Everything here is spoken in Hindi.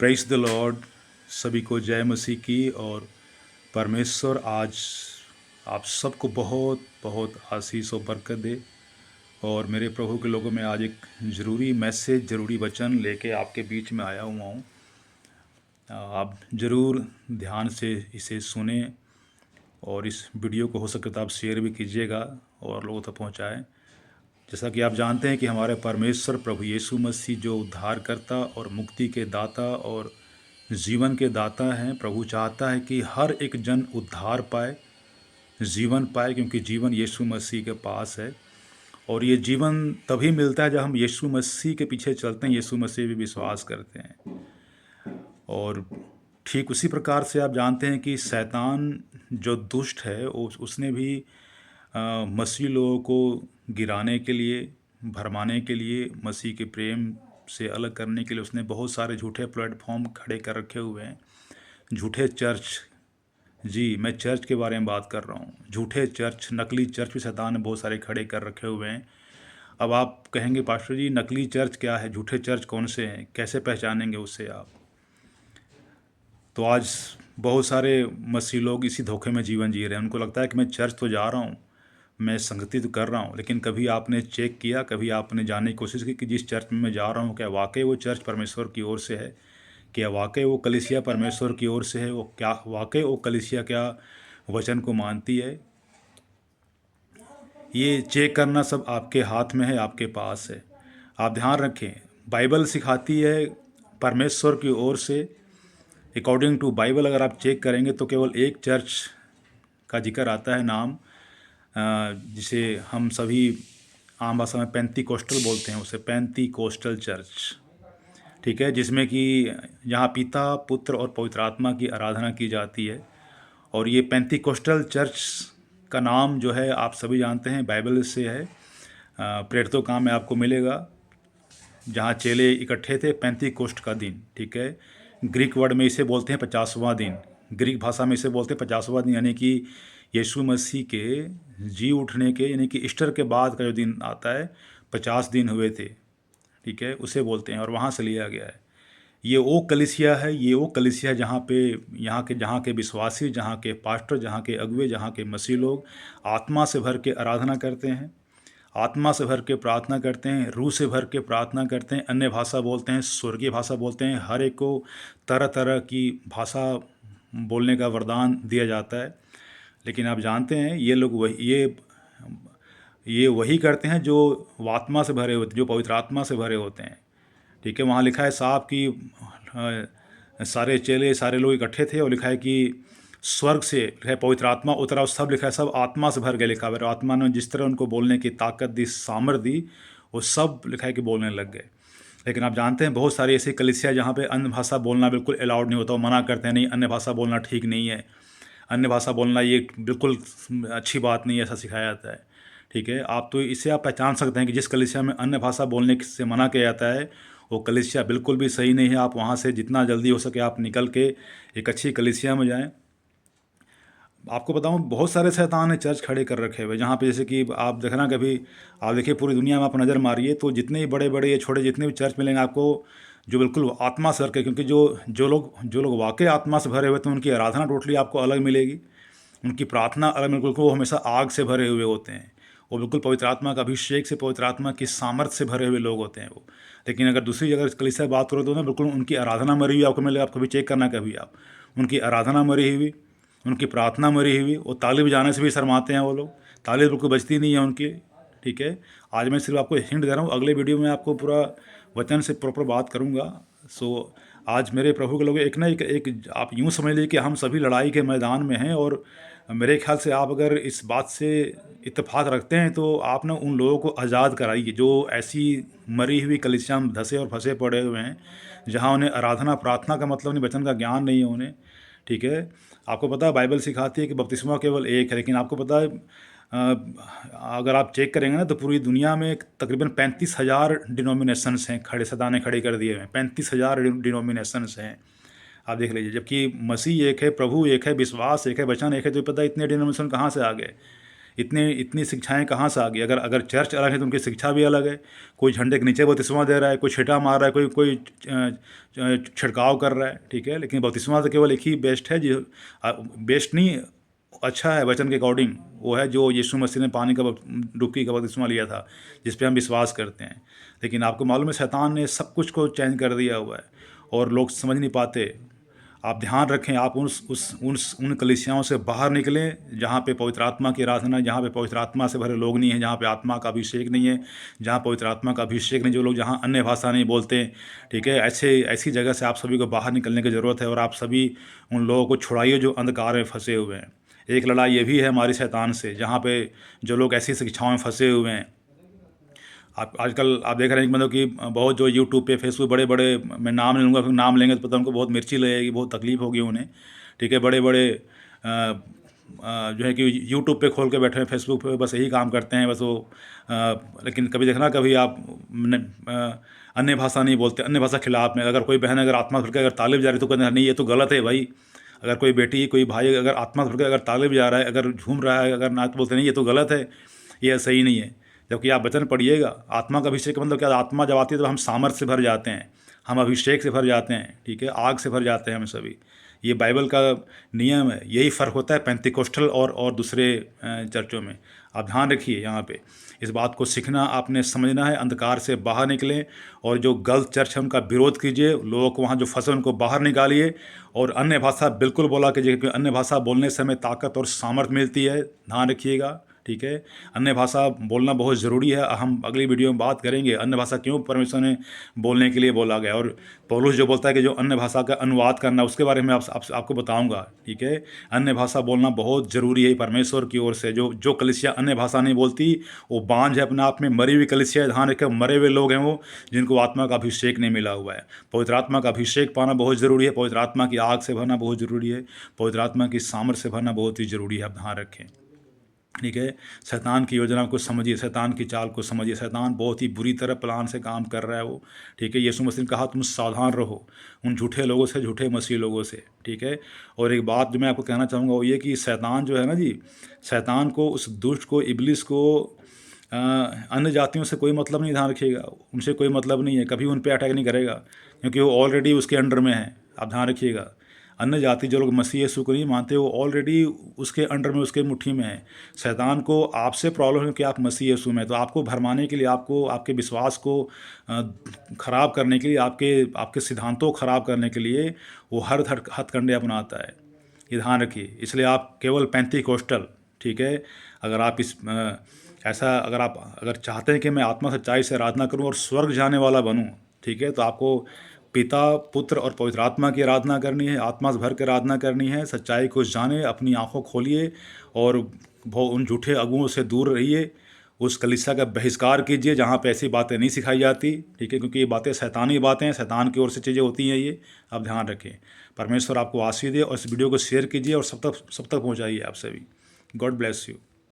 Praise the Lord. सभी को जय मसीह की। और परमेश्वर आज आप सबको बहुत बहुत आशीष और बरकत दे। और मेरे प्रभु के लोगों में आज एक ज़रूरी मैसेज, ज़रूरी वचन लेके आपके बीच में आया हुआ हूँ। आप ज़रूर ध्यान से इसे सुने और इस वीडियो को हो सके तो आप शेयर भी कीजिएगा और लोगों तक पहुँचाएँ। जैसा कि आप जानते हैं कि हमारे परमेश्वर प्रभु यीशु मसीह जो उद्धारकर्ता और मुक्ति के दाता और जीवन के दाता हैं, प्रभु चाहता है कि हर एक जन उद्धार पाए, जीवन पाए, क्योंकि जीवन यीशु मसीह के पास है। और ये जीवन तभी मिलता है जब हम यीशु मसीह के पीछे चलते हैं, यीशु मसीह भी विश्वास करते हैं। और ठीक उसी प्रकार से आप जानते हैं कि शैतान जो दुष्ट है उसने भी मसीह लोगों को गिराने के लिए, भरमाने के लिए, मसीह के प्रेम से अलग करने के लिए उसने बहुत सारे झूठे प्लेटफॉर्म खड़े कर रखे हुए हैं। झूठे चर्च, जी मैं चर्च के बारे में बात कर रहा हूँ। झूठे चर्च, नकली चर्च भी शैतान ने बहुत सारे खड़े कर रखे हुए हैं। अब आप कहेंगे पास्टर जी नकली चर्च क्या है, झूठे चर्च कौन से हैं, कैसे पहचानेंगे उससे आप? तो आज बहुत सारे मसीह लोग इसी धोखे में जीवन जी रहे हैं। उनको लगता है कि मैं चर्च तो जा रहा हूँ, मैं संगति तो कर रहा हूँ, लेकिन कभी आपने चेक किया, कभी आपने जानने की कोशिश की कि जिस चर्च में मैं जा रहा हूँ क्या वाकई वो चर्च परमेश्वर की ओर से है? क्या वाकई वो कलीसिया परमेश्वर की ओर से है? वो क्या वाकई वो कलीसिया क्या वचन को मानती है? ये चेक करना सब आपके हाथ में है, आपके पास है। आप ध्यान रखें, बाइबल सिखाती है परमेश्वर की ओर से, अकॉर्डिंग टू बाइबल अगर आप चेक करेंगे तो केवल एक चर्च का जिक्र आता है, नाम जिसे हम सभी आम भाषा में पेंतीकोस्टल बोलते हैं, उसे पेंतीकोस्टल चर्च, ठीक है, जिसमें कि यहाँ पिता, पुत्र और पवित्र आत्मा की आराधना की जाती है। और ये पेंतीकोस्टल चर्च का नाम जो है आप सभी जानते हैं, बाइबल से है। प्रेरितों काम में आपको मिलेगा, जहाँ चेले इकट्ठे थे, पेंतीकोस्ट का दिन, ठीक है। ग्रीक वर्ड में इसे बोलते हैं 50वां दिन, ग्रीक भाषा में इसे बोलते हैं 50वां दिन, यानी कि यीशु मसीह के जी उठने के, यानी कि ईस्टर के बाद का जो दिन आता है, 50 दिन हुए थे, ठीक है, उसे बोलते हैं। और वहाँ से लिया गया है। ये वो कलीसिया है, ये वो कलीसिया जहाँ पे जहाँ के विश्वासी, जहाँ के पास्टर, जहाँ के अगुवे, जहाँ के मसीह लोग आत्मा से भर के आराधना करते हैं, आत्मा से भर के प्रार्थना करते हैं, रूह से भर के प्रार्थना करते हैं, अन्य भाषा बोलते हैं, स्वर्गीय भाषा बोलते हैं। हर एक को तरह तरह की भाषा बोलने का वरदान दिया जाता है। लेकिन आप जानते हैं ये लोग ये वही करते हैं जो आत्मा से भरे होते, जो पवित्र आत्मा से भरे होते हैं, ठीक है। वहाँ लिखा है साहब कि सारे चेले, सारे लोग इकट्ठे थे, और लिखा है कि स्वर्ग से लिखा है पवित्र आत्मा उतरा, और सब लिखा है सब आत्मा से भर गए, लिखा है। और आत्मा ने जिस तरह उनको बोलने की ताकत दी, सामर्थ दी, वो सब लिखा है कि बोलने लग गए। लेकिन आप जानते हैं बहुत सारी ऐसी कलीसिया जहाँ पे अन्य भाषा बोलना बिल्कुल अलाउड नहीं होता, वो मना करते हैं, नहीं अन्य भाषा बोलना ठीक नहीं है, अन्य भाषा बोलना ये बिल्कुल अच्छी बात नहीं है, ऐसा सिखाया जाता है, ठीक है। आप तो इससे आप पहचान सकते हैं कि जिस कलीसिया में अन्य भाषा बोलने से मना किया जाता है वो कलीसिया बिल्कुल भी सही नहीं है। आप वहाँ से जितना जल्दी हो सके आप निकल के एक अच्छी कलीसिया में जाएं। आपको बताऊं बहुत सारे शैतान ने चर्च खड़े कर रखे हुए, जहाँ पे जैसे कि आप देखना, कभी आप देखिए पूरी दुनिया में आप नज़र मारिए तो जितने भी बड़े बड़े या छोटे जितने भी चर्च मिलेंगे आपको, जो बिल्कुल आत्मा से भर के, क्योंकि जो लोग वाकई आत्मा से भरे हुए थे उनकी आराधना टोटली आपको अलग मिलेगी, उनकी प्रार्थना अलग मिलेगी। वो हमेशा आग से भरे हुए होते हैं, वो बिल्कुल पवित्र आत्मा का अभिषेक से, पवित्र आत्मा की सामर्थ्य से भरे हुए लोग होते हैं वो। लेकिन अगर दूसरी जगह कलीसिया बात करो तो ना बिल्कुल उनकी आराधना मरी हुई आपको मिलेगा। आप कभी चेक करना, कभी आप उनकी आराधना मरी हुई, उनकी प्रार्थना मरी हुई, वो ताली बजाने से भी शर्माते हैं वो लोग, ताली बिल्कुल बजती नहीं है उनकी, ठीक है। आज मैं सिर्फ आपको हिंट दे रहा हूँ, अगले वीडियो में आपको पूरा वचन से प्रॉपर बात करूँगा। सो आज मेरे प्रभु के लोग एक ना एक आप यूँ समझ लीजिए कि हम सभी लड़ाई के मैदान में हैं। और मेरे ख्याल से आप अगर इस बात से इत्तेफाक रखते हैं तो आप ना उन लोगों को आज़ाद कराइए जो ऐसी मरी हुई कलीसिया में धंसे और फंसे पड़े हुए हैं, जहाँ उन्हें आराधना प्रार्थना का मतलब नहीं, वचन का ज्ञान नहीं है उन्हें, ठीक है। आपको पता है बाइबल सिखाती है कि बपतिस्मा केवल एक है, लेकिन आपको पता है अगर आप चेक करेंगे ना तो पूरी दुनिया में तकरीबन 35,000 डिनोमिनेशंस हैं, खड़े सदाने खड़े कर दिए हुए हैं, 35,000 डिनोमिनेशंस हैं, आप देख लीजिए। जबकि मसीह एक है, प्रभु एक है, विश्वास एक है, वचन एक है, तो पता है इतने डिनोमिनेशन कहाँ से आ गए? इतनी शिक्षाएं कहाँ से आ गई? अगर अगर चर्च अलग है तो उनकी शिक्षा भी अलग है। कोई झंडे के नीचे बपतिस्मा दे रहा है, कोई छींटा मार रहा है, कोई कोई छिड़काव कर रहा है, ठीक है। लेकिन बपतिस्मा तो केवल एक ही बेस्ट है, जो बेस्ट नहीं, अच्छा है वचन के अकॉर्डिंग, वो है जो यीशु मसीह ने पानी का डुबकी का बपतिस्मा लिया था, जिस पे हम विश्वास करते हैं। लेकिन आपको मालूम है शैतान ने सब कुछ को चेंज कर दिया हुआ है और लोग समझ नहीं पाते। आप ध्यान रखें, आप उन कलीसियाओं से बाहर निकलें जहाँ पे पवित्र आत्मा की आराधना, जहाँ पे पवित्र आत्मा से भरे लोग नहीं हैं, जहाँ पे आत्मा का अभिषेक नहीं है, जहाँ पवित्र आत्मा का अभिषेक नहीं, जो लोग जहाँ अन्य भाषा नहीं बोलते, ठीक है। ऐसी जगह से आप सभी को बाहर निकलने की ज़रूरत है और आप सभी उन लोगों को छुड़ाइए जो अंधकार में फंसे हुए हैं। एक लड़ाई ये भी है हमारी शैतान से, जहाँ पे जो लोग ऐसी शिक्षाओं में फंसे हुए हैं। आप आजकल आप देख रहे हैं कि मतलब कि बहुत जो यूट्यूब पे फेसबुक बड़े बड़े, मैं नाम नहीं लूँगा, नाम लेंगे तो पता उनको बहुत मिर्ची लगेगी, बहुत तकलीफ होगी उन्हें, ठीक है। बड़े बड़े जो है कि यूट्यूब पे खोल के बैठे हैं, फेसबुक पे बस यही काम करते हैं बस वो। लेकिन कभी देखना, कभी आप अन्य भाषा नहीं बोलते, अन्य भाषा खिलाफ में। अगर कोई बहन अगर आत्मा भर के अगर तालिब जा रही तो कहते हैं नहीं ये तो गलत है भाई। अगर कोई बेटी कोई भाई अगर आत्मा भर के अगर तालिब जा रहा है, अगर झूम रहा है, अगर ना, तो बोलते नहीं ये तो गलत है, ये सही नहीं है। जबकि आप वचन पढ़िएगा, आत्मा का अभिषेक मतलब क्या? आत्मा जब आती है तो हम सामर्थ्य से भर जाते हैं, हम अभिषेक से भर जाते हैं, ठीक है, आग से भर जाते हैं हम सभी। ये बाइबल का नियम है। यही फ़र्क होता है पेंतिकोस्टल और दूसरे चर्चों में। आप ध्यान रखिए यहाँ पे, इस बात को सीखना आपने, समझना है। अंधकार से बाहर निकलें और जो गलत चर्च है उनका विरोध कीजिए, लोगों को वहाँ जो फंसे उनको बाहर निकालिए और अन्य भाषा बिल्कुल बोला कीजिए, क्योंकि अन्य भाषा बोलने से हमें ताकत और सामर्थ्य मिलती है। ध्यान रखिएगा, ठीक है। अन्य भाषा बोलना बहुत ज़रूरी है। हम अगली वीडियो में बात करेंगे अन्य भाषा क्यों परमेश्वर ने बोलने के लिए बोला गया, और पौलुस जो बोलता है कि जो अन्य भाषा का अनुवाद करना, उसके बारे में आपको बताऊंगा, ठीक है। अन्य भाषा बोलना बहुत ज़रूरी है परमेश्वर की ओर से। जो कलीसिया अन्य भाषा नहीं बोलती वो बांझ है अपने आप में, मरी हुई कलीसिया। ध्यान रखें, मरे हुए लोग हैं वो, जिनको आत्मा का अभिषेक नहीं मिला हुआ है। पवित्र आत्मा का अभिषेक पाना बहुत ज़रूरी है, पवित्र आत्मा की आग से भरना बहुत ज़रूरी है, पवित्र आत्मा की सामर्थ्य से भरना बहुत ही ज़रूरी है। आप ध्यान रखें, ठीक है। शैतान की योजना को समझिए, शैतान की चाल को समझिए। शैतान बहुत ही बुरी तरह प्लान से काम कर रहा है वो, ठीक है। यीशु मसीह ने कहा तुम सावधान रहो उन झूठे लोगों से, झूठे मसीह लोगों से, ठीक है। और एक बात जो मैं आपको कहना चाहूँगा वो ये कि शैतान जो है ना जी, शैतान को, उस दुष्ट को, इब्लिस को अन्य जातियों से कोई मतलब नहीं। ध्यान रखिएगा, उनसे कोई मतलब नहीं है, कभी उन पर अटैक नहीं करेगा, क्योंकि वो ऑलरेडी उसके अंडर में है। आप ध्यान रखिएगा, अन्य जाति जो लोग मसीह यीशु को नहीं मानते वो ऑलरेडी उसके अंडर में, उसके मुट्ठी में है। शैतान को आपसे प्रॉब्लम है कि आप मसीह यीशु में, तो आपको भरमाने के लिए, आपको आपके विश्वास को ख़राब करने के लिए, आपके सिद्धांतों को ख़राब करने के लिए वो हर हथकंडे अपनाता है। ये ध्यान रखिए। इसलिए आप केवल पेंतिकोस्टल, ठीक है, अगर आप ऐसा अगर चाहते हैं कि मैं आत्मा सच्चाई से आराधना करूं और स्वर्ग जाने वाला बनूं, ठीक है, तो आपको पिता, पुत्र और पवित्र आत्मा की आराधना करनी है, आत्मा से भर कर आराधना करनी है। सच्चाई को जाने, अपनी आंखों खोलिए और उन झूठे अगुओं से दूर रहिए। उस कलीसिया का बहिष्कार कीजिए जहाँ पे ऐसी बातें नहीं सिखाई जाती, ठीक है, क्योंकि ये बातें शैतानी बातें हैं, शैतान की ओर से चीज़ें होती हैं ये। आप ध्यान रखें। परमेश्वर आपको आशीष दे और इस वीडियो को शेयर कीजिए और सब तक पहुँचाइए आप सभी। God bless you.